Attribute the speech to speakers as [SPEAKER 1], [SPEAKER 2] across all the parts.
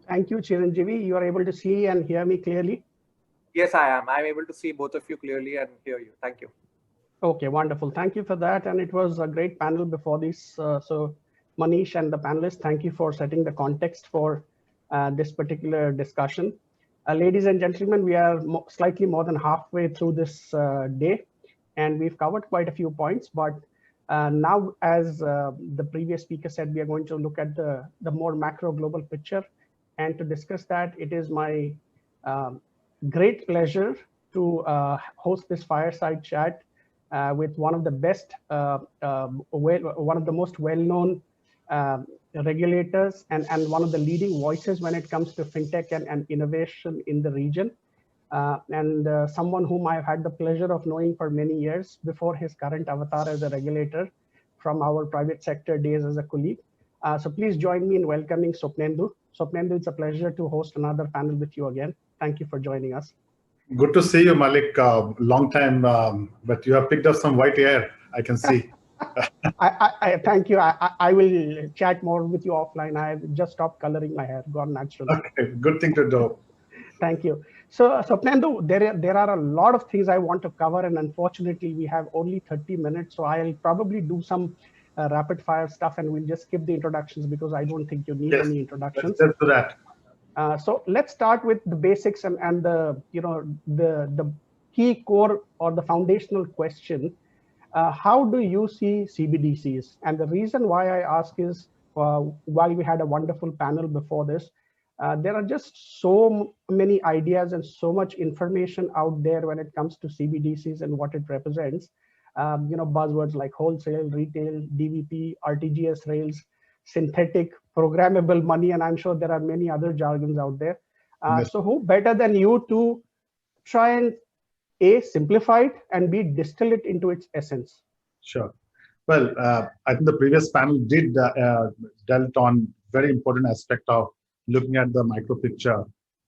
[SPEAKER 1] Thank you, Chiranjeevi. You are able to see and hear me clearly?
[SPEAKER 2] Yes, I am. I'm able to see both of you clearly and hear you. Thank you.
[SPEAKER 1] Okay, wonderful. Thank you for that. And it was a great panel before this. So, Manish and the panelists, thank you for setting the context for this particular discussion. Ladies and gentlemen, we are slightly more than halfway through this day, and we've covered quite a few points. But now, as the previous speaker said, we are going to look at the more macro global picture. And to discuss that, it is my um, great pleasure to host this fireside chat with one of the best, one of the most well-known regulators and one of the leading voices when it comes to fintech and innovation in the region. And someone whom I've had the pleasure of knowing for many years before his current avatar as a regulator from our private sector days as a colleague. So please join me in welcoming Swapnendu. Swapnendu, it's a pleasure to host another panel with you again. Thank you for joining us.
[SPEAKER 3] Good to see you, Malik. Long time, but you have picked up some white hair, I can see.
[SPEAKER 1] I thank you. I will chat more with you offline. I just stopped coloring my hair, gone natural.
[SPEAKER 3] Okay, good thing to do.
[SPEAKER 1] Thank you. So, Swapnendu, there are a lot of things I want to cover, and unfortunately, we have only 30 minutes. So I'll probably do some rapid fire stuff, and we'll just skip the introductions because I don't think you need any introductions.
[SPEAKER 3] Let's do that.
[SPEAKER 1] So let's start with the basics and the key core or the foundational question. How do you see CBDCs? And the reason why I ask is, while we had a wonderful panel before this, there are just so many ideas and so much information out there when it comes to CBDCs and what it represents. Buzzwords like wholesale, retail, DVP, RTGS rails, synthetic, programmable money, and I'm sure there are many other jargons out there.
[SPEAKER 3] Yes.
[SPEAKER 1] So who better than you to try and A, simplify it, and B, distill it into its essence?
[SPEAKER 3] Sure. Well, I think the previous panel did dealt on very important aspect of looking at the micro picture,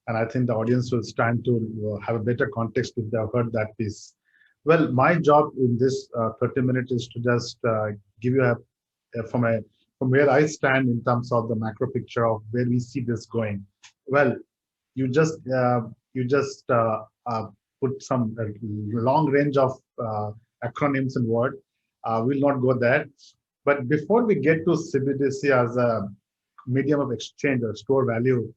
[SPEAKER 3] and I think the audience will stand to have a better context if they have heard that piece. Well, my job in this 30 minutes is to just give you from where I stand in terms of the macro picture of where we see this going. Well, you just put some long range of acronyms and word. We'll not go there. But before we get to CBDC as a medium of exchange or store value,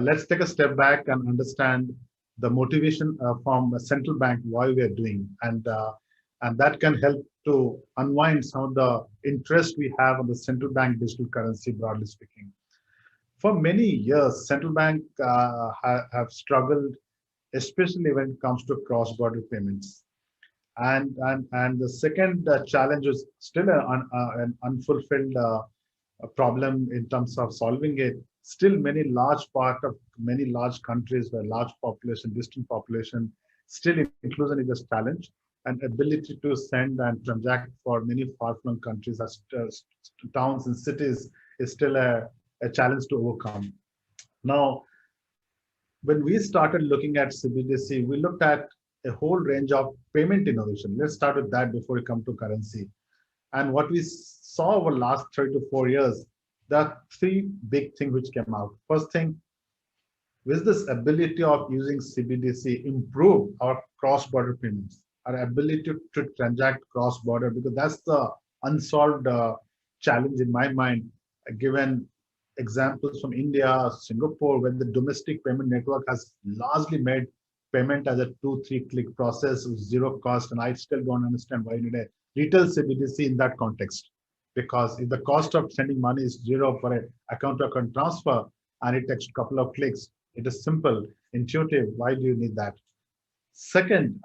[SPEAKER 3] let's take a step back and understand the motivation from a central bank why we are doing, and that can help to unwind some of the interest we have on the central bank digital currency, broadly speaking. For many years, central bank have struggled, especially when it comes to cross-border payments. And the second challenge is still an unfulfilled problem in terms of solving it. Still, many large countries where large population, distant population, still inclusion is a challenge. And ability to send and transact for many far-flung countries as towns and cities is still a challenge to overcome. Now, when we started looking at CBDC, we looked at a whole range of payment innovation. Let's start with that before we come to currency. And what we saw over the last 3 to 4 years, there are three big things which came out. First thing, with this ability of using CBDC, improve our cross-border payments, our ability to transact cross-border, because that's the unsolved challenge in my mind, given examples from India, Singapore, where the domestic payment network has largely made payment as a 2-3 click process with zero cost. And I still don't understand why you need a retail CBDC in that context. Because if the cost of sending money is zero for an account-to-account transfer and it takes a couple of clicks, it is simple, intuitive. Why do you need that? Second,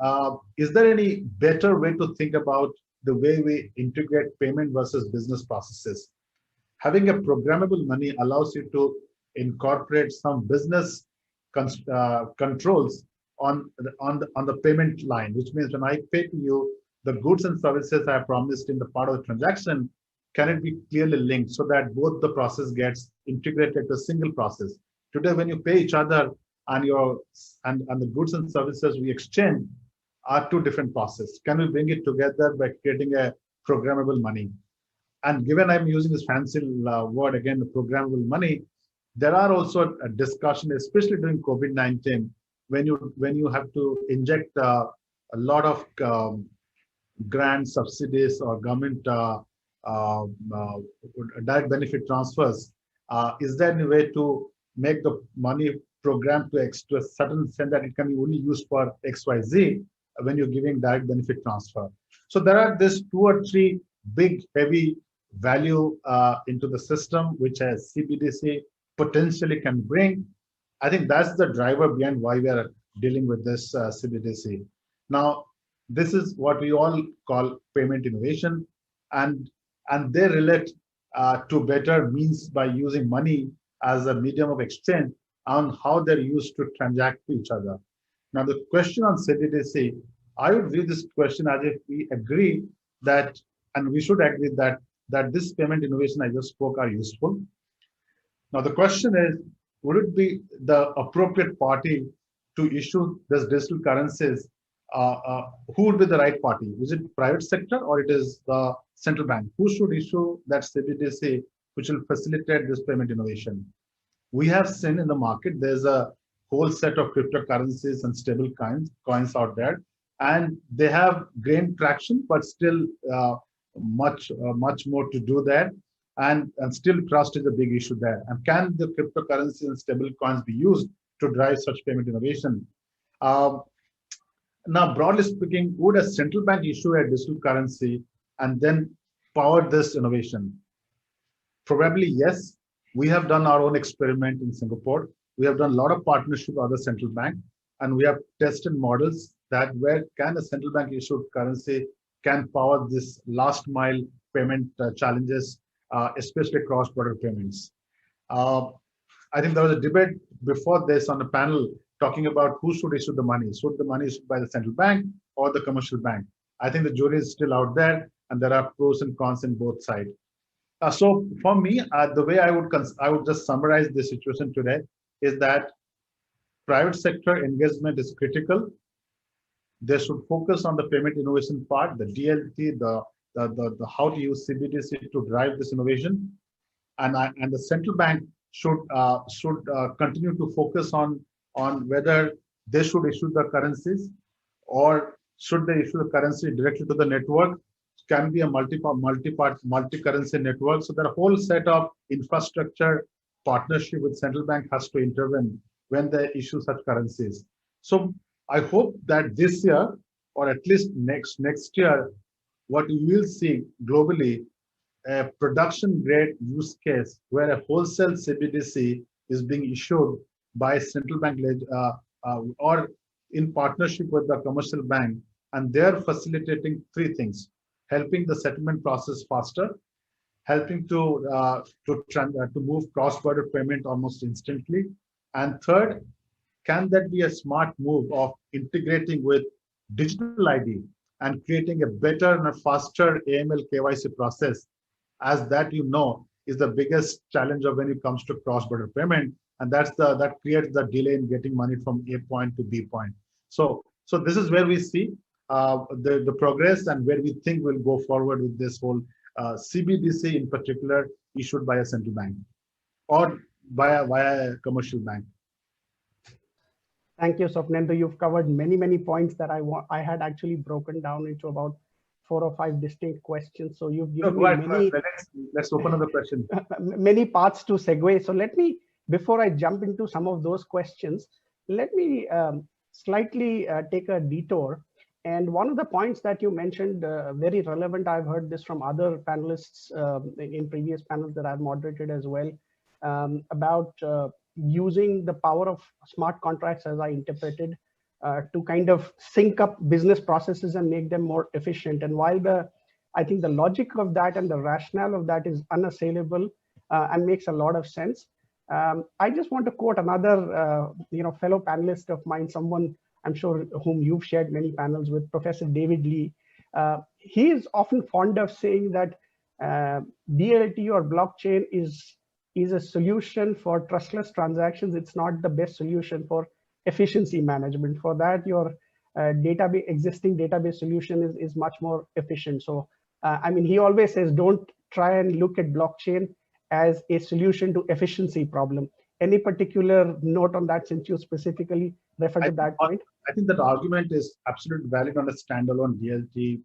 [SPEAKER 3] is there any better way to think about the way we integrate payment versus business processes? Having a programmable money allows you to incorporate some business controls on the payment line, which means when I pay to you, the goods and services I promised in the part of the transaction, can it be clearly linked so that both the process gets integrated to a single process? Today, when you pay each other and the goods and services we exchange are two different processes. Can we bring it together by creating a programmable money? And given I'm using this fancy word again, the programmable money, there are also a discussion, especially during COVID-19, when you have to inject a lot of grant subsidies or government uh, uh, direct benefit transfers. Is there any way to make the money program to a certain extent that it can be only used for XYZ when you're giving direct benefit transfer? So there are these 2 or 3 big, heavy value into the system, which as CBDC potentially can bring. I think that's the driver behind why we are dealing with this CBDC. Now, this is what we all call payment innovation, and they relate to better means by using money as a medium of exchange on how they're used to transact to each other. Now, the question on CBDC, I would view this question as if we agree that, and we should agree that this payment innovation I just spoke are useful. Now, the question is, would it be the appropriate party to issue this digital currencies? Who would be the right party? Is it private sector or it is the central bank? Who should issue that CBDC which will facilitate this payment innovation? We have seen in the market, there's a whole set of cryptocurrencies and stable coins out there, and they have gained traction, but still much more to do there. And still trust is a big issue there. And can the cryptocurrencies and stable coins be used to drive such payment innovation? Now, broadly speaking, would a central bank issue a digital currency and then power this innovation? Probably yes. We have done our own experiment in Singapore. We have done a lot of partnership with other central bank, and we have tested models that where can a central bank issued currency can power this last mile payment challenges, especially cross-border payments. I think there was a debate before this on a panel talking about who should issue the money. Should the money issued by the central bank or the commercial bank? I think the jury is still out there, and there are pros and cons in both sides. So for me, the way I would just summarize the situation today is that private sector engagement is critical. They should focus on the payment innovation part, the DLT, the how to use CBDC to drive this innovation, and the central bank should continue to focus on whether they should issue the currencies or should they issue the currency directly to the network. It can be a multi-currency network. So there are a whole set of infrastructure partnership with central bank has to intervene when they issue such currencies. So I hope that this year, or at least next year, what we will see globally, a production grade use case where a wholesale CBDC is being issued by central bank or in partnership with the commercial bank, and they're facilitating 3 things: helping the settlement process faster, helping to move cross-border payment almost instantly, and third, can that be a smart move of integrating with digital ID and creating a better and a faster AML KYC process, as that is the biggest challenge of when it comes to cross-border payment, and that creates the delay in getting money from A point to B point. So this is where we see the progress and where we think we'll go forward with this whole CBDC in particular issued by a central bank or via a commercial bank.
[SPEAKER 1] Thank you, Swapnendra. You've covered many points that I had actually broken down into about 4 or 5 distinct questions. So you've given me many.
[SPEAKER 3] Let's open up the question.
[SPEAKER 1] Many paths to segue. So let me, before I jump into some of those questions, let me slightly take a detour. And one of the points that you mentioned, very relevant. I've heard this from other panelists in previous panels that I've moderated as well, about using the power of smart contracts, as I interpreted, to kind of sync up business processes and make them more efficient. And while I think the logic of that and the rationale of that is unassailable and makes a lot of sense, I just want to quote another fellow panelist of mine, someone I'm sure whom you've shared many panels with, Professor David Lee. He is often fond of saying that DLT or blockchain is a solution for trustless transactions. It's not the best solution for efficiency management. For that, your existing database solution is much more efficient. So, I mean, he always says, don't try and look at blockchain as a solution to efficiency problem. Any particular note on that, since you specifically referred to that point?
[SPEAKER 3] I think that argument is absolutely valid on a standalone DLT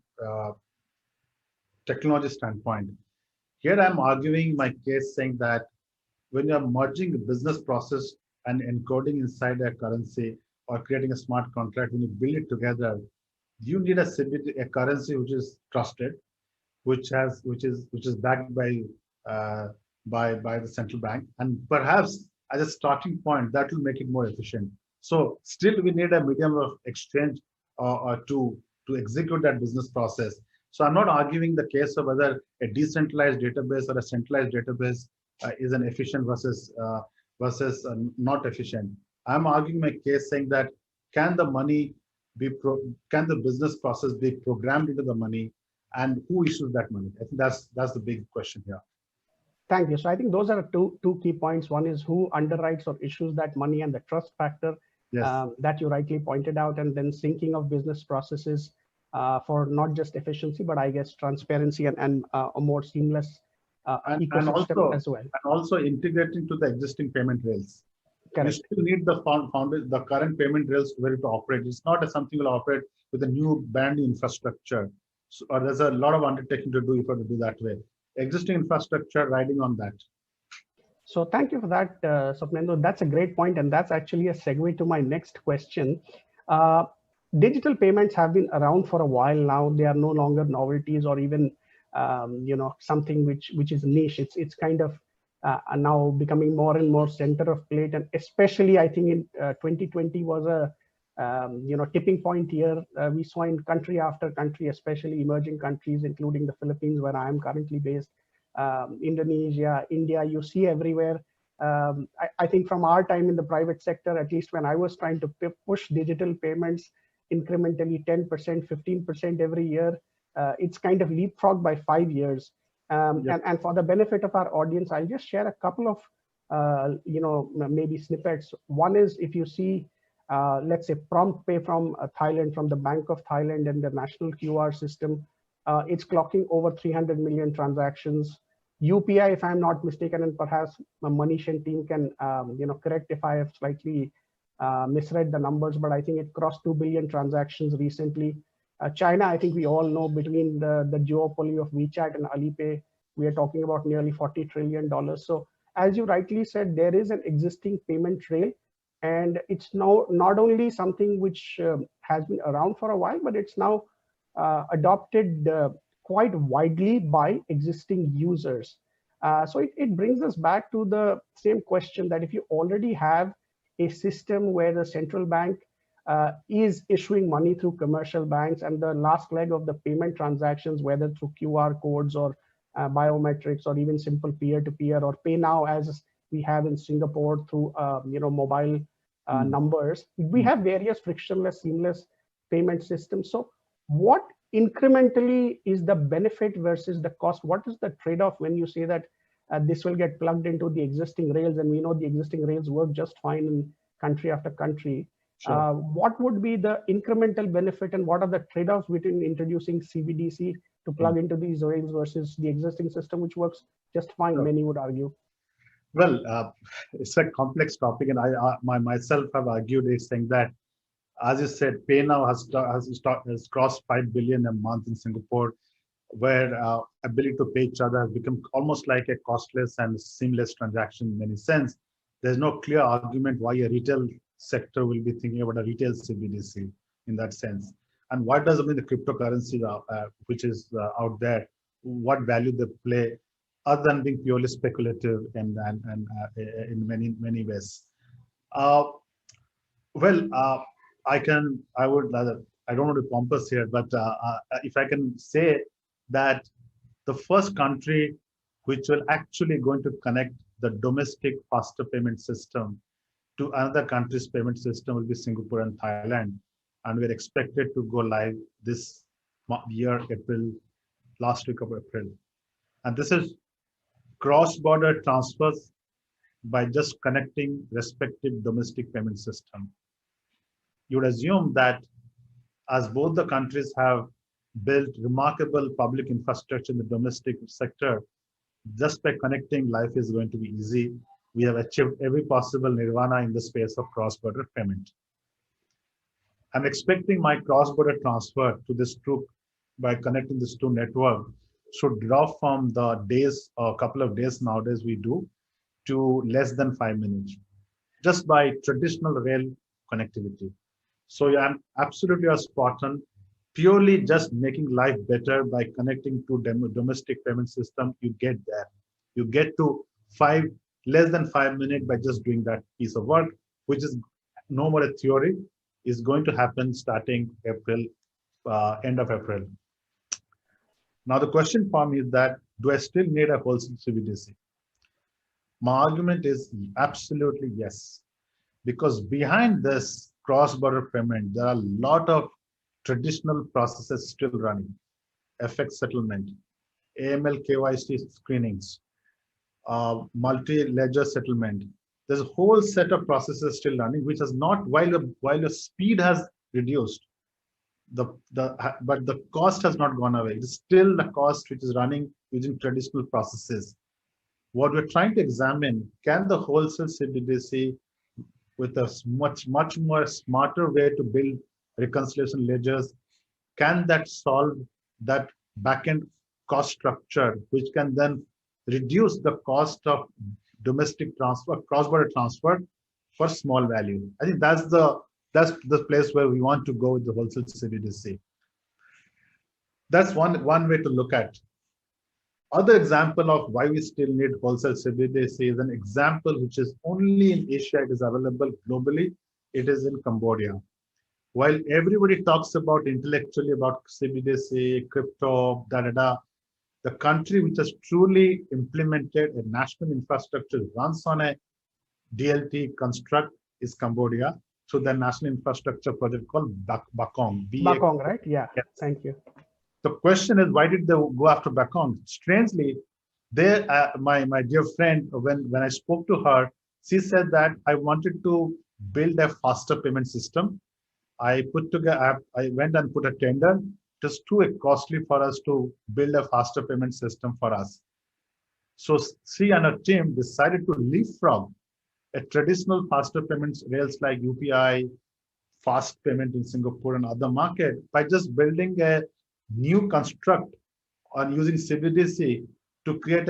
[SPEAKER 3] technology standpoint. Here I'm arguing my case saying that when you're merging a business process and encoding inside a currency or creating a smart contract, when you build it together, you need a currency which is trusted, which is backed by the central bank, and perhaps as a starting point that will make it more efficient. So still we need a medium of exchange to execute that business process. So I'm not arguing the case of whether a decentralized database or a centralized database is an efficient versus not efficient. I'm arguing my case saying that can the business process be programmed into the money, and who issues that money? I think that's the big question here.
[SPEAKER 1] Thank you. So I think those are two key points. One is who underwrites or issues that money, and the trust factor that you rightly pointed out, and then syncing of business processes for not just efficiency, but I guess transparency and a more seamless ecosystem as well.
[SPEAKER 3] And also integrating to the existing payment rails.
[SPEAKER 1] Correct.
[SPEAKER 3] You still need the current payment rails to operate. It's not something will operate with a new brand new infrastructure. So, or there's a lot of undertaking to do if you have to do that way. Existing infrastructure riding on that.
[SPEAKER 1] So thank you for that, Swapnendu. That's a great point, and that's actually a segue to my next question. Digital payments have been around for a while now. They are no longer novelties or even something which is niche. It's kind of now becoming more and more center of plate, and especially I think in 2020 was a tipping point year. We saw in country after country, especially emerging countries, including the Philippines, where I am currently based, Indonesia, India, you see everywhere. I think from our time in the private sector, at least when I was trying to push digital payments incrementally 10%, 15% every year, it's kind of leapfrogged by 5 years. And for the benefit of our audience, I'll just share a couple of, maybe snippets. One is if you see, let's say prompt pay from Thailand, from the Bank of Thailand and the national QR system, it's clocking over 300 million transactions. UPI, if I'm not mistaken, and perhaps the Manish and team can, correct if I have slightly misread the numbers, but I think it crossed 2 billion transactions recently. China, I think we all know, between the duopoly of WeChat and Alipay, we are talking about nearly $40 trillion. So as you rightly said, there is an existing payment trail, and it's now not only something which has been around for a while, but it's now adopted quite widely by existing users. So it brings us back to the same question, that if you already have a system where the central bank is issuing money through commercial banks, and the last leg of the payment transactions, whether through QR codes or biometrics or even simple peer-to-peer or pay now, as we have in Singapore through mobile numbers, we have various frictionless, seamless payment systems. So what incrementally is the benefit versus the cost? What is the trade-off when you say that this will get plugged into the existing rails, and we know the existing rails work just fine in country after country? Sure. What would be the incremental benefit, and what are the trade-offs between introducing CBDC to plug into these rails versus the existing system, which works just fine, sure, many would argue?
[SPEAKER 3] Well, it's a complex topic, and I myself have argued is saying that, as you said, PayNow has crossed 5 billion a month in Singapore, where ability to pay each other has become almost like a costless and seamless transaction in many sense. There's no clear argument why a retail sector will be thinking about a retail CBDC in that sense. And what does it mean the cryptocurrency which is out there, what value they play, other than being purely speculative and in many ways. I don't want to be pompous here, but if I can say that the first country which will actually going to connect the domestic faster payment system to another country's payment system will be Singapore and Thailand. And we're expected to go live this year, last week of April. And this is cross-border transfers by just connecting respective domestic payment system. You would assume that as both the countries have built remarkable public infrastructure in the domestic sector, just by connecting, life is going to be easy. we have achieved every possible nirvana in the space of cross-border payment. I'm expecting my cross-border transfer to this two, by connecting this two network, should drop from the days, or a couple of days nowadays we do, to less than 5 minutes, just by traditional rail connectivity. So yeah, I'm absolutely spot on. Purely just making life better by connecting to domestic payment system, you get there. You get to less than 5 minutes by just doing that piece of work, which is no more a theory, is going to happen starting April, end of April. Now the question for me is that, do I still need a wholesale CBDC? My argument is absolutely yes, because behind this cross-border payment, there are a lot of traditional processes still running. FX settlement, AML KYC screenings, multi-ledger settlement. There's a whole set of processes still running, which has not, while the speed has reduced, but the cost has not gone away. It's still the cost which is running using traditional processes. What we're trying to examine, can the wholesale CBDC with a much more smarter way to build reconciliation ledgers, can that solve that backend cost structure, which can then reduce the cost of domestic transfer, cross-border transfer for small value? I think that's the place where we want to go with the wholesale CBDC. That's one way to look at. Other example of why we still need wholesale CBDC is an example which is only in Asia. It is available globally. It is in Cambodia. While everybody talks about intellectually about CBDC, crypto, the country which has truly implemented a national infrastructure, runs on a DLT construct, is Cambodia. So the national infrastructure project called Bakong.
[SPEAKER 1] Bakong, right? Yeah.
[SPEAKER 3] Yes.
[SPEAKER 1] Thank you.
[SPEAKER 3] The question is, why did they go after Bakong? Strangely, my dear friend, when I spoke to her, she said that I wanted to build a faster payment system. I went and put a tender. It was too costly for us to build a faster payment system for us. So she and her team decided to leapfrog a traditional faster payments rails like UPI, fast payment in Singapore and other market, by just building a new construct on using CBDC to create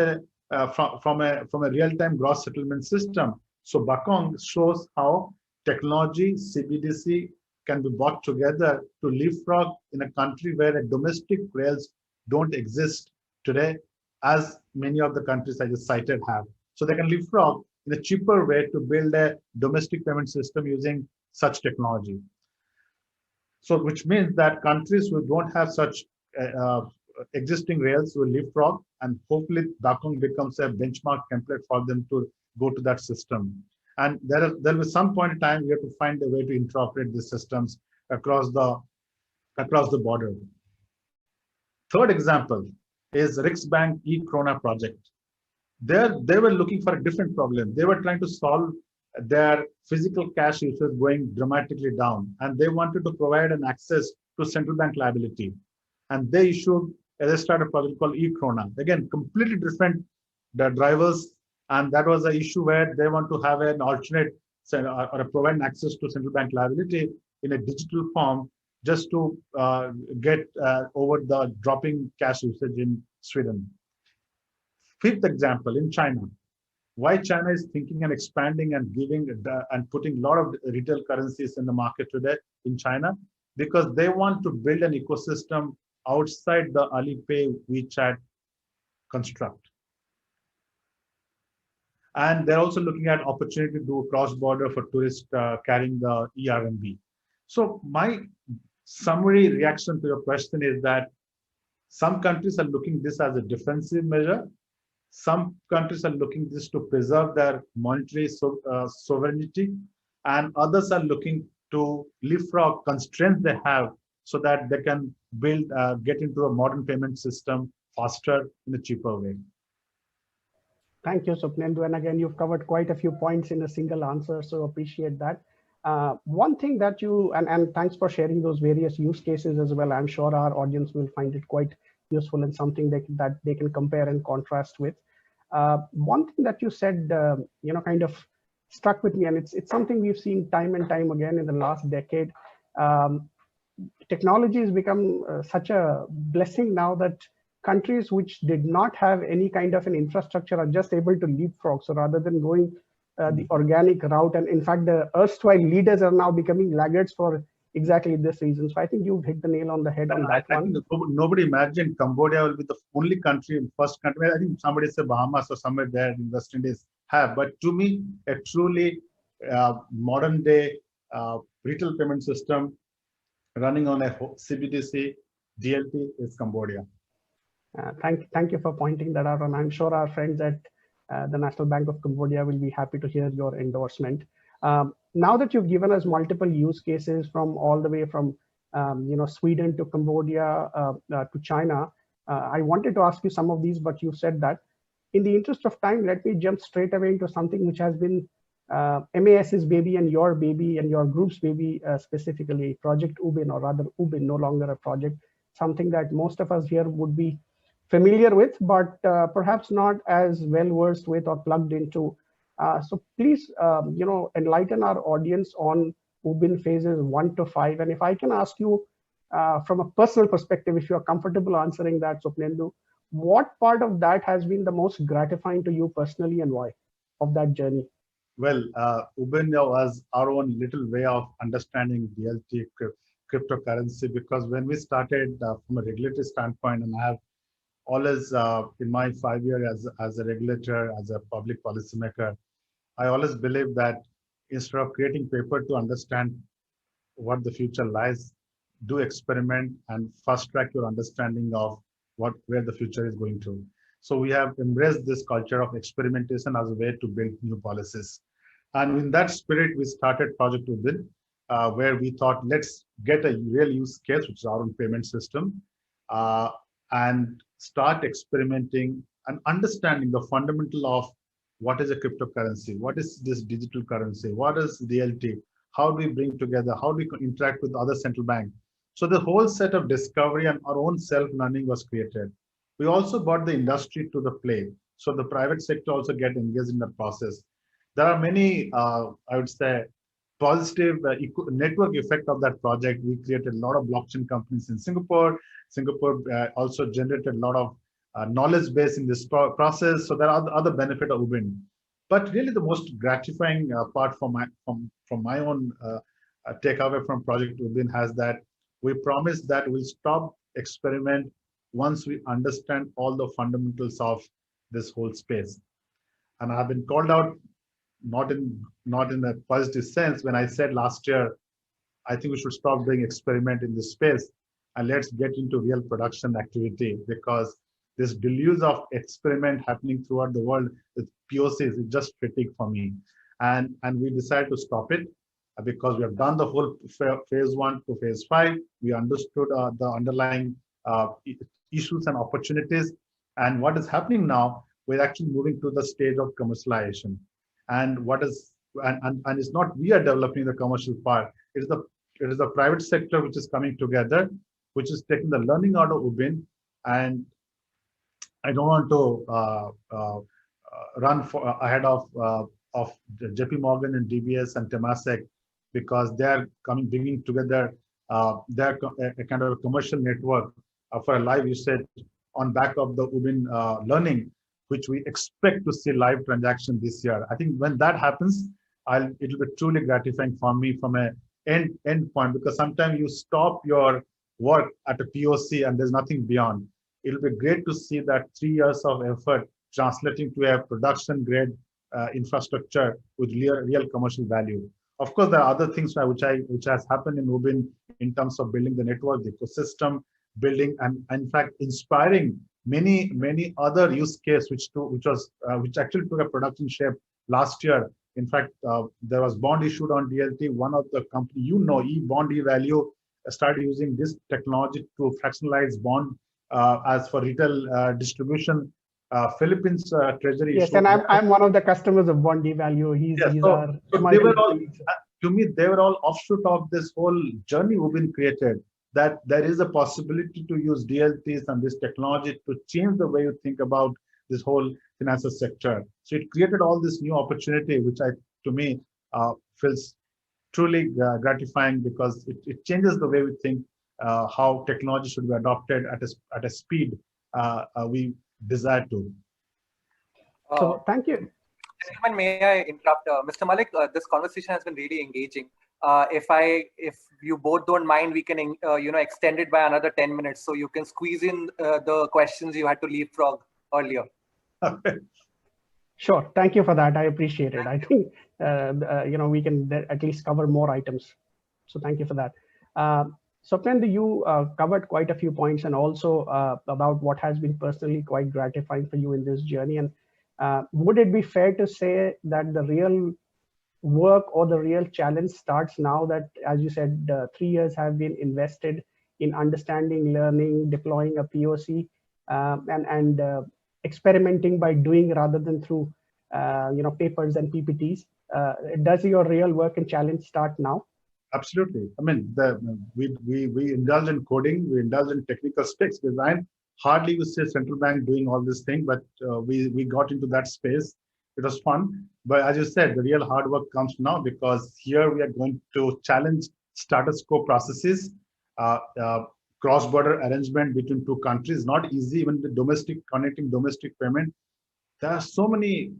[SPEAKER 3] from a real-time gross settlement system. So Bakong shows how technology, CBDC can be brought together to leapfrog in a country where domestic rails don't exist today, as many of the countries I just cited have. So they can leapfrog in a cheaper way to build a domestic payment system using such technology. So which means that countries who don't have such existing rails will leapfrog, and hopefully Bakong becomes a benchmark template for them to go to that system. And there will be some point in time we have to find a way to interoperate these systems across the border. Third example is Riksbank e-Krona project. They were looking for a different problem. They were trying to solve their physical cash usage going dramatically down, and they wanted to provide an access to central bank liability. And they started a project called e-Krona. Again, completely different drivers, and that was an issue where they want to have an alternate or provide an access to central bank liability in a digital form, just to get over the dropping cash usage in Sweden. Fifth example, in China. Why China is thinking and expanding and giving and putting a lot of retail currencies in the market today in China, because they want to build an ecosystem outside the Alipay WeChat construct. And they're also looking at opportunity to do cross-border for tourists carrying the eRMB. So my summary reaction to your question is that some countries are looking this as a defensive measure. Some countries are looking this to preserve their monetary sovereignty, and others are looking to leapfrog constraints they have so that they can get into a modern payment system faster in a cheaper way.
[SPEAKER 1] Thank you, Swapnendu. And again, you've covered quite a few points in a single answer, so appreciate that. One thing that and thanks for sharing those various use cases as well. I'm sure our audience will find it quite useful and something that they can compare and contrast with. One thing that you said, kind of struck with me, and it's something we've seen time and time again in the last decade. Um, Technology has become such a blessing now that countries which did not have any kind of an infrastructure are just able to leapfrog. So rather than going the organic route, and in fact, the erstwhile leaders are now becoming laggards for exactly this reason. So I think you've hit the nail on the head on that
[SPEAKER 3] I
[SPEAKER 1] one.
[SPEAKER 3] think nobody imagined Cambodia will be the only country, first country. I think somebody said Bahamas or somewhere there in West Indies have. But to me, a truly modern day retail payment system running on a CBDC DLT is Cambodia.
[SPEAKER 1] Thank you for pointing that out, and I'm sure our friends at the National Bank of Cambodia will be happy to hear your endorsement. Now that you've given us multiple use cases from all the way from Sweden to Cambodia to China, I wanted to ask you some of these, but you said that. In the interest of time, let me jump straight away into something which has been MAS's baby and your group's baby, specifically Project Ubin, or rather Ubin, no longer a project, something that most of us here would be familiar with, but perhaps not as well versed with or plugged into. So please, enlighten our audience on Ubin phases 1 to 5. And if I can ask you from a personal perspective, if you are comfortable answering that, Swapnendu, what part of that has been the most gratifying to you personally, and why of that journey?
[SPEAKER 3] Well, Ubin was our own little way of understanding DLT cryptocurrency, because when we started from a regulatory standpoint, and I have always in my 5 years as a regulator, as a public policymaker, I always believe that instead of creating paper to understand what the future lies, do experiment and fast track your understanding of where the future is going to. So we have embraced this culture of experimentation as a way to build new policies. And in that spirit, we started Project Ubin, where we thought, let's get a real use case, which is our own payment system, and start experimenting and understanding the fundamental of what is a cryptocurrency, what is this digital currency, what is DLT, how do we bring together, how do we interact with other central banks. So the whole set of discovery and our own self-learning was created. We also brought the industry to the play. So the private sector also get engaged in the process. There are many, I would say, positive network effect of that project. We created a lot of blockchain companies in Singapore. Singapore also generated a lot of knowledge base in this process. So there are other benefit of Ubin. But really the most gratifying part from my own takeaway from Project Ubin has that we promised that we'll stop experiment once we understand all the fundamentals of this whole space. And I've been called out not in a positive sense when I said last year, I think we should stop doing experiment in this space and let's get into real production activity, because this deluge of experiment happening throughout the world with POCs is just fatigue for me. And we decided to stop it because we have done the whole phase 1 to phase 5. We understood the underlying issues and opportunities. And what is happening now, we're actually moving to the stage of commercialization. And it's not we are developing the commercial part. It is the private sector which is coming together, which is taking the learning out of Ubin. And I don't want to run ahead of JP Morgan and DBS and Temasek, because they are bringing together their a kind of a commercial network for a live usage on back of the Ubin learning, which we expect to see live transaction this year. I think when that happens, it will be truly gratifying for me from an end point, because sometimes you stop your work at a POC and there's nothing beyond. It'll be great to see that 3 years of effort translating to a production grade infrastructure with real commercial value. Of course, there are other things which has happened in Ubin in terms of building the network, the ecosystem, building and in fact inspiring many other use cases which actually took a production shape last year. In fact, there was bond issued on DLT. One of the company, eBond eValue, started using this technology to fractionalize bond as for retail distribution. Philippines Treasury.
[SPEAKER 1] Yes, and I'm one of the customers of Bond eValue.
[SPEAKER 3] To me, they were all offshoot of this whole journey Ubin created. That there is a possibility to use DLTs and this technology to change the way you think about this whole financial sector. So it created all this new opportunity, which to me, feels truly gratifying because it changes the way we think how technology should be adopted at a speed we desire to.
[SPEAKER 1] So thank you.
[SPEAKER 2] Gentlemen, may I interrupt? Mr. Malik, this conversation has been really engaging. If you both don't mind, we can extend it by another 10 minutes, so you can squeeze in the questions you had to leapfrog earlier.
[SPEAKER 1] Sure. Thank you for that. I appreciate it. I think we can at least cover more items. So thank you for that. Swapnendra, you covered quite a few points, and also about what has been personally quite gratifying for you in this journey. And would it be fair to say that the real work or the real challenge starts now that, as you said, 3 years have been invested in understanding, learning, deploying a POC, and experimenting by doing rather than through papers and PPTs? Does your real work and challenge start now?
[SPEAKER 3] Absolutely. I mean, we indulge in coding, we indulge in technical specs design. Hardly you see central bank doing all this thing, but we got into that space. It was fun. But as you said, the real hard work comes now, because here we are going to challenge status quo processes, cross-border arrangement between two countries. Not easy, even the connecting domestic payment. There are so many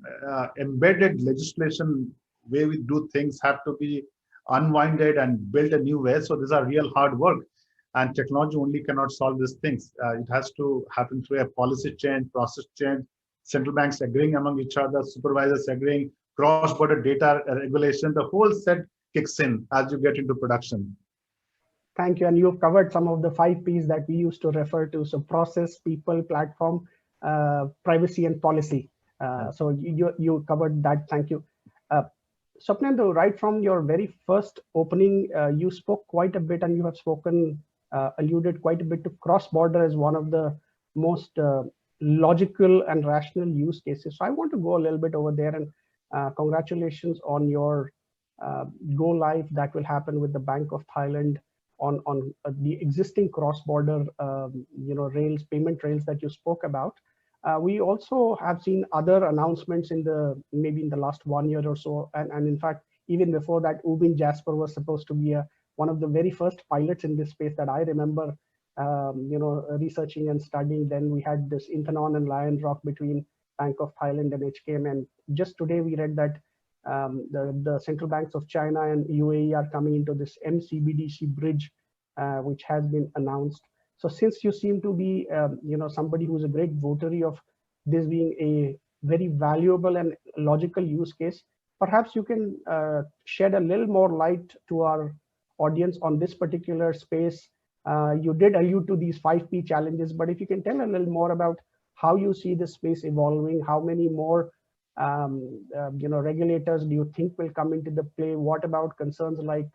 [SPEAKER 3] embedded legislation way we do things have to be unwinded and build a new way. So these are real hard work, and technology only cannot solve these things. It has to happen through a policy change, process change, central banks agreeing among each other, supervisors agreeing, cross-border data regulation. The whole set kicks in as you get into production.
[SPEAKER 1] Thank you. And you've covered some of the 5 Ps that we used to refer to. So process, people, platform, privacy, and policy. So you covered that. Thank you. Swapnendra, right from your very first opening, you spoke quite a bit, and you have alluded quite a bit to cross-border as one of the most logical and rational use cases. So I want to go a little bit over there, and congratulations on your go live that will happen with the Bank of Thailand on the existing cross-border payment rails that you spoke about. We also have seen other announcements maybe in the last 1 year or so, and in fact, even before that, Ubin Jasper was supposed to be one of the very first pilots in this space that I remember, researching and studying. Then we had this Intanon and Lion Rock between Bank of Thailand and HKM, and just today we read that the central banks of China and UAE are coming into this MCBDC bridge, which has been announced. So since you seem to be, somebody who's a great votary of this being a very valuable and logical use case, perhaps you can shed a little more light to our audience on this particular space. You did allude to these 5 P challenges, but if you can tell a little more about how you see this space evolving, how many more regulators do you think will come into the play? What about concerns like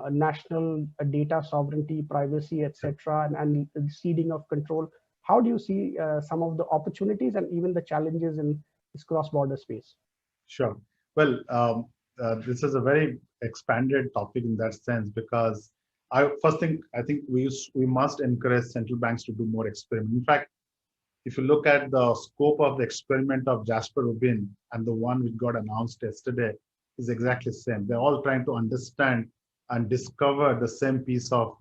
[SPEAKER 1] national data sovereignty, privacy, etc., and ceding of control? How do you see some of the opportunities and even the challenges in this cross-border space?
[SPEAKER 3] Sure. Well, this is a very expanded topic in that sense, because I think we must encourage central banks to do more experiments. In fact, if you look at the scope of the experiment of Jasper Ubin and the one which got announced yesterday, is exactly the same. They're all trying to understand and discover the same piece of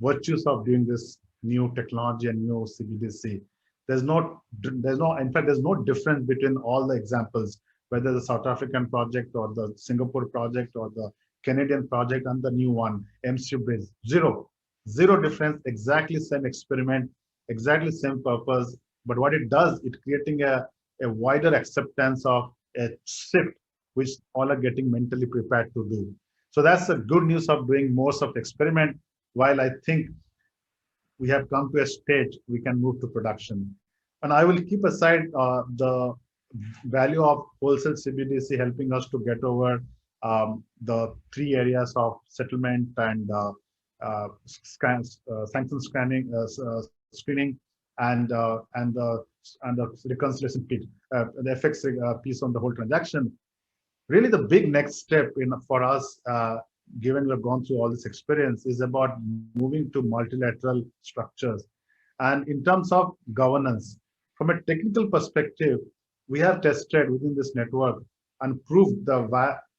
[SPEAKER 3] virtues of doing this new technology and new CBDC. In fact, there's no difference between all the examples, whether the South African project or the Singapore project or the Canadian project and the new one, MCBridge. Zero difference, exactly same experiment, exactly same purpose. But what it does, it's creating a wider acceptance of a shift, which all are getting mentally prepared to do. So that's the good news of doing most of the experiment, while I think we have come to a stage we can move to production. And I will keep aside the value of wholesale CBDC helping us to get over the 3 areas of settlement and sanction screening and the reconciliation piece, the FX piece on the whole transaction. Really, the big next step for us, given we've gone through all this experience, is about moving to multilateral structures. And in terms of governance, from a technical perspective, we have tested within this network and proved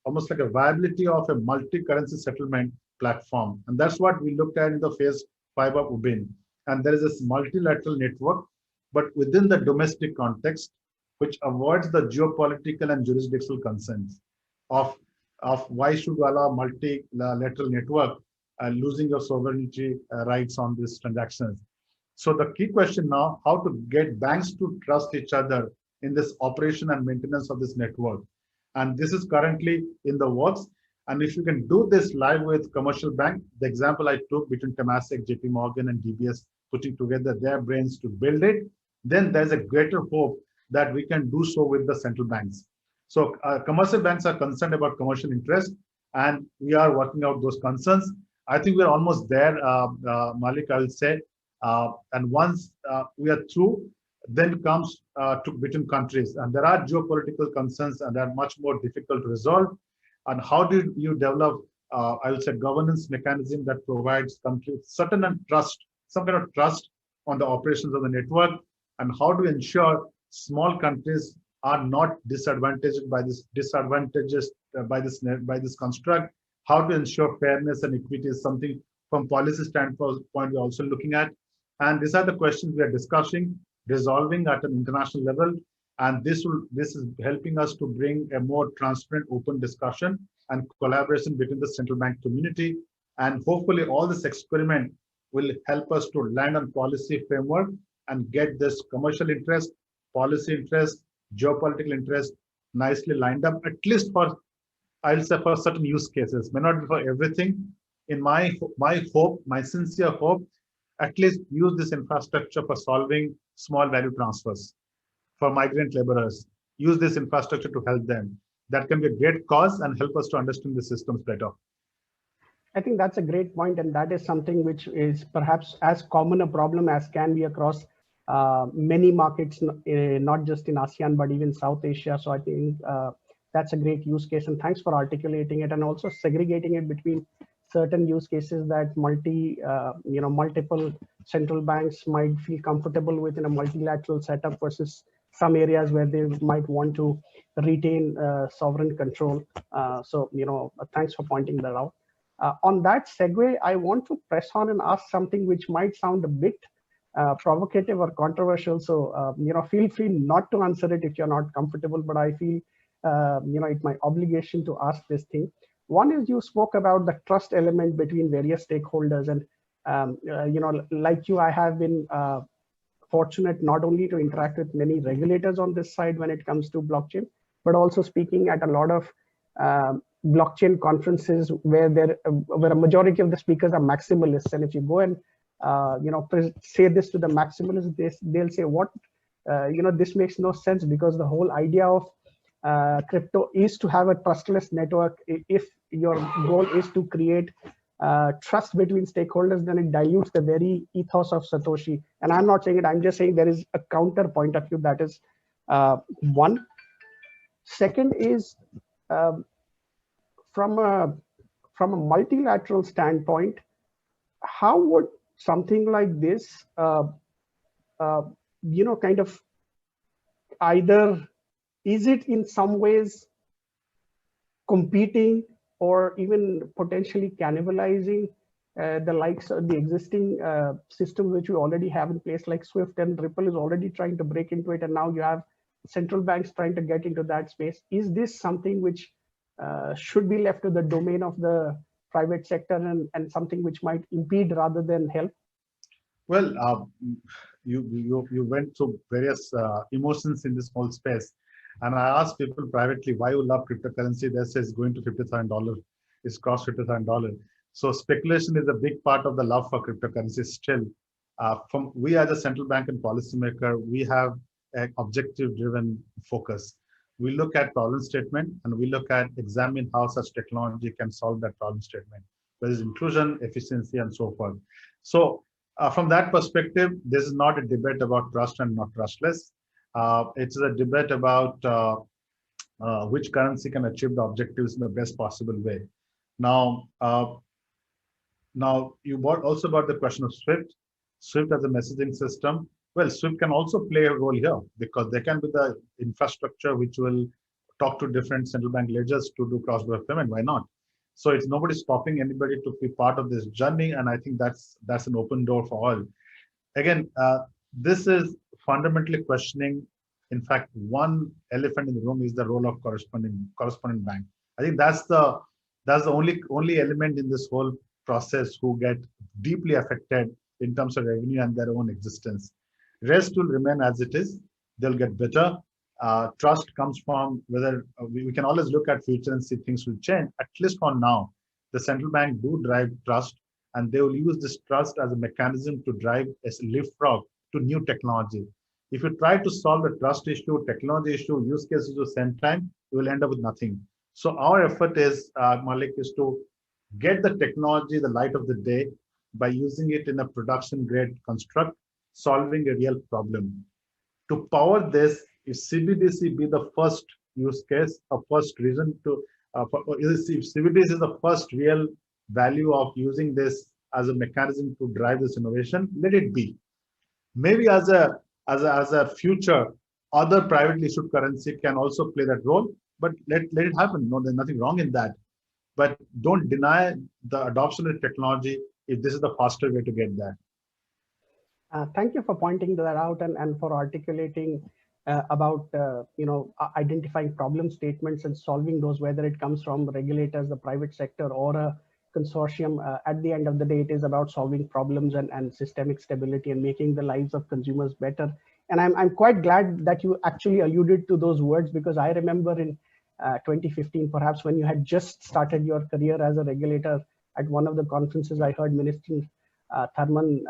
[SPEAKER 3] almost like a viability of a multi-currency settlement platform. And that's what we looked at in the phase 5 of UBIN. And there is this multilateral network, but within the domestic context, which avoids the geopolitical and jurisdictional concerns of why should you allow multilateral network losing your sovereignty rights on these transactions. So the key question now, how to get banks to trust each other in this operation and maintenance of this network. And this is currently in the works. And if you can do this live with commercial bank, the example I took between Temasek, JP Morgan, and DBS putting together their brains to build it, then there's a greater hope that we can do so with the central banks. So commercial banks are concerned about commercial interest, and we are working out those concerns. I think we're almost there, Malik, I will say. And once we are through, then comes to between countries. And there are geopolitical concerns, and they are much more difficult to resolve. And how do you develop, I will say, governance mechanism that provides countries certain trust, some kind of trust on the operations of the network? And how do you ensure small countries are not disadvantaged by this by this construct? How to ensure fairness and equity is something from policy standpoint we're also looking at. And these are the questions we are discussing, resolving at an international level. And this is helping us to bring a more transparent, open discussion and collaboration between the central bank community. And hopefully all this experiment will help us to land on policy framework and get this commercial interest, policy interest, geopolitical interest nicely lined up, at least for, I'll say, for certain use cases. May not be for everything. In my hope, my sincere hope, at least use this infrastructure for solving small value transfers for migrant laborers. Use this infrastructure to help them. That can be a great cause and help us to understand the systems better.
[SPEAKER 1] I think that's a great point, and that is something which is perhaps as common a problem as can be across many markets, not just in ASEAN, but even South Asia. So I think that's a great use case, and thanks for articulating it and also segregating it between certain use cases that multiple central banks might feel comfortable with in a multilateral setup versus some areas where they might want to retain sovereign control. So thanks for pointing that out. On that segue, I want to press on and ask something which might sound a bit provocative or controversial. So feel free not to answer it if you're not comfortable, but I feel it's my obligation to ask this thing. One is, you spoke about the trust element between various stakeholders, and like you, I have been fortunate not only to interact with many regulators on this side when it comes to blockchain, but also speaking at a lot of blockchain conferences where a majority of the speakers are maximalists. And if you go and say this to the maximalists, they'll say, what, this makes no sense, because the whole idea of crypto is to have a trustless network. If your goal is to create trust between stakeholders, then it dilutes the very ethos of Satoshi. And I'm not saying it, I'm just saying there is a counter point of view. That is one. Second is, from a multilateral standpoint, how would something like this, kind of either, is it in some ways competing or even potentially cannibalizing the likes of the existing systems which we already have in place, like SWIFT, and Ripple is already trying to break into it, and now you have central banks trying to get into that space? Is this something which should be left to the domain of the private sector and something which might impede rather than help?
[SPEAKER 3] Well, you went through various emotions in this whole space. And I asked people privately, why you love cryptocurrency? They say it's going to $50,000. It's cost $50,000. So speculation is a big part of the love for cryptocurrency still. We as a central bank and policymaker, we have an objective-driven focus. We look at problem statement and we look at examine how such technology can solve that problem statement, whether it's inclusion, efficiency, and so forth. So from that perspective, this is not a debate about trust and not trustless. It's a debate about which currency can achieve the objectives in the best possible way. Now you also brought the question of SWIFT. SWIFT as a messaging system. Well, SWIFT can also play a role here because they can be the infrastructure which will talk to different central bank ledgers to do cross-border payment. Why not? So it's nobody stopping anybody to be part of this journey, and I think that's an open door for all. Again, this is fundamentally questioning. In fact, one elephant in the room is the role of correspondent bank. I think that's the only element in this whole process who get deeply affected in terms of revenue and their own existence. Rest will remain as it is. They'll get better. Trust comes from whether we can always look at future and see things will change. At least for now, the central bank do drive trust, and they will use this trust as a mechanism to drive a leapfrog to new technology. If you try to solve the trust issue, technology issue, use cases at the same time, you will end up with nothing. So our effort is, Malik, is to get the technology the light of the day by using it in a production grade construct, solving a real problem. To power this, if CBDC be the first use case, a first reason to, if CBDC is the first real value of using this as a mechanism to drive this innovation, let it be. Maybe as a future, other privately issued currency can also play that role, but let it happen. No, there's nothing wrong in that. But don't deny the adoption of technology if this is the faster way to get there.
[SPEAKER 1] Thank you for pointing that out and for articulating about identifying problem statements and solving those, whether it comes from regulators, the private sector, or a consortium. At the end of the day, it is about solving problems and systemic stability and making the lives of consumers better. And I'm quite glad that you actually alluded to those words, because I remember in 2015, perhaps when you had just started your career as a regulator, at one of the conferences, I heard Minister Tharman,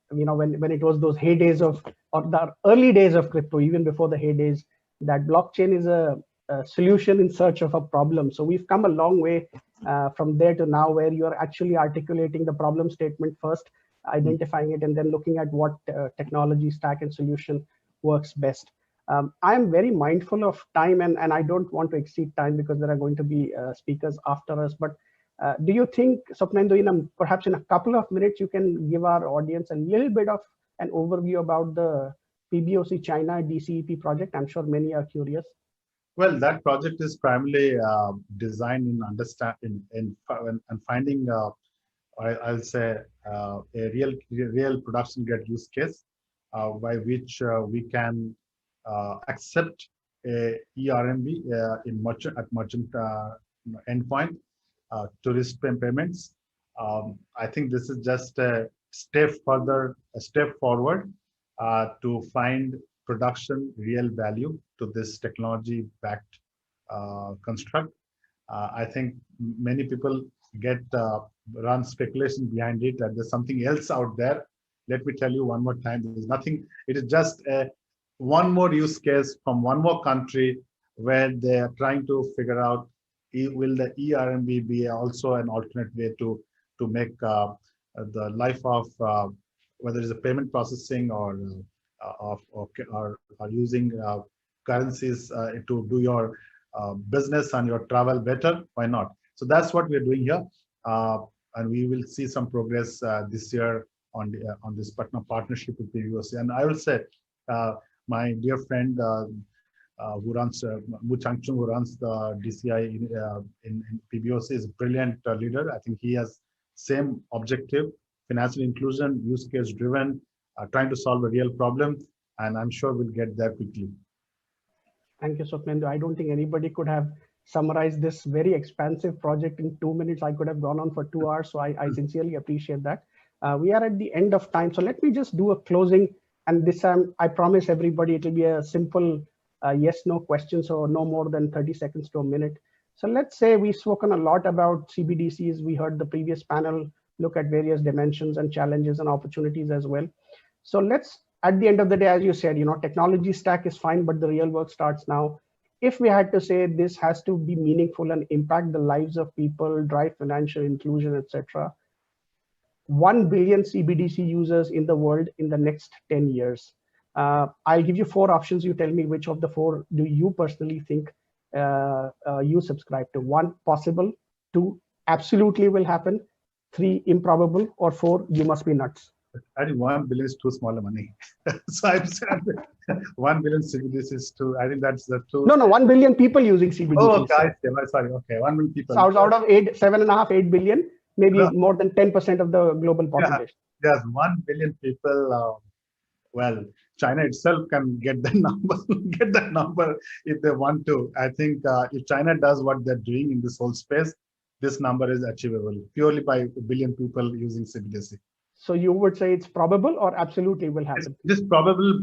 [SPEAKER 1] when it was those heydays or the early days of crypto, even before the heydays, that blockchain is a solution in search of a problem. So we've come a long way from there to now, where you're actually articulating the problem statement first, identifying it, and then looking at what technology stack and solution works best. I'm very mindful of time, and I don't want to exceed time because there are going to be speakers after us. But do you think, Swapnendu, perhaps in a couple of minutes, you can give our audience a little bit of an overview about the PBOC China DCEP project? I'm sure many are curious.
[SPEAKER 3] Well, that project is primarily designed in understanding and finding, I'll say, a real production grade use case by which we can accept a eRMB in merchant endpoint to risk payments. I think this is just a step forward to find production real value to this technology backed construct. I think many people run speculation behind it that there's something else out there. Let me tell you one more time, there's nothing. It is just one more use case from one more country where they are trying to figure out, will the eRMB be also an alternate way to make the life of whether it's a payment processing or using currencies to do your business and your travel better? Why not? So that's what we're doing here, and we will see some progress this year on this partnership with PBOC. And I will say, my dear friend who runs Mu Changchun, who runs the DCI in PBOC, is a brilliant leader. I think he has same objective: financial inclusion, use case driven, trying to solve a real problem, and I'm sure we'll get there quickly.
[SPEAKER 1] Thank you, Swapnendu. I don't think anybody could have summarized this very expansive project in 2 minutes. I could have gone on for 2 hours, so I sincerely appreciate that. We are at the end of time, so let me just do a closing. And this time, I promise everybody it will be a simple yes/no question, so no more than 30 seconds to a minute. So let's say we've spoken a lot about CBDCs. We heard the previous panel look at various dimensions and challenges and opportunities as well. So let's, at the end of the day, as you said, technology stack is fine, but the real work starts now. If we had to say this has to be meaningful and impact the lives of people, drive financial inclusion, etc., 1 billion CBDC users in the world in the next 10 years. I'll give you 4 options. You tell me which of the 4 do you personally think you subscribe to. 1, possible. 2, absolutely will happen. 3, improbable. Or 4, you must be nuts.
[SPEAKER 3] I think 1 billion is too small a money. So I'm saying 1 billion CBDC is too. I think that's the too.
[SPEAKER 1] No, 1 billion people using CBDCs.
[SPEAKER 3] Oh, okay. Sorry. Okay, 1 million people.
[SPEAKER 1] So out of 7.5, 8 billion, maybe
[SPEAKER 3] No.
[SPEAKER 1] more than 10% of the global population.
[SPEAKER 3] There's 1 billion people. Well, China itself can get that number, if they want to. I think if China does what they're doing in this whole space, this number is achievable purely by a billion people using CBDC.
[SPEAKER 1] So you would say it's probable or absolutely will happen?
[SPEAKER 3] This probable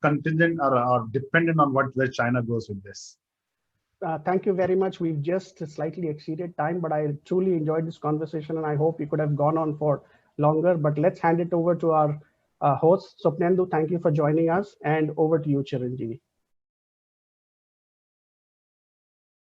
[SPEAKER 3] contingent or dependent on where China goes with this.
[SPEAKER 1] Thank you very much. We've just slightly exceeded time, but I truly enjoyed this conversation and I hope we could have gone on for longer, but let's hand it over to our host, Swapnendu. Thank you for joining us, and over to you, Chiranjeevi.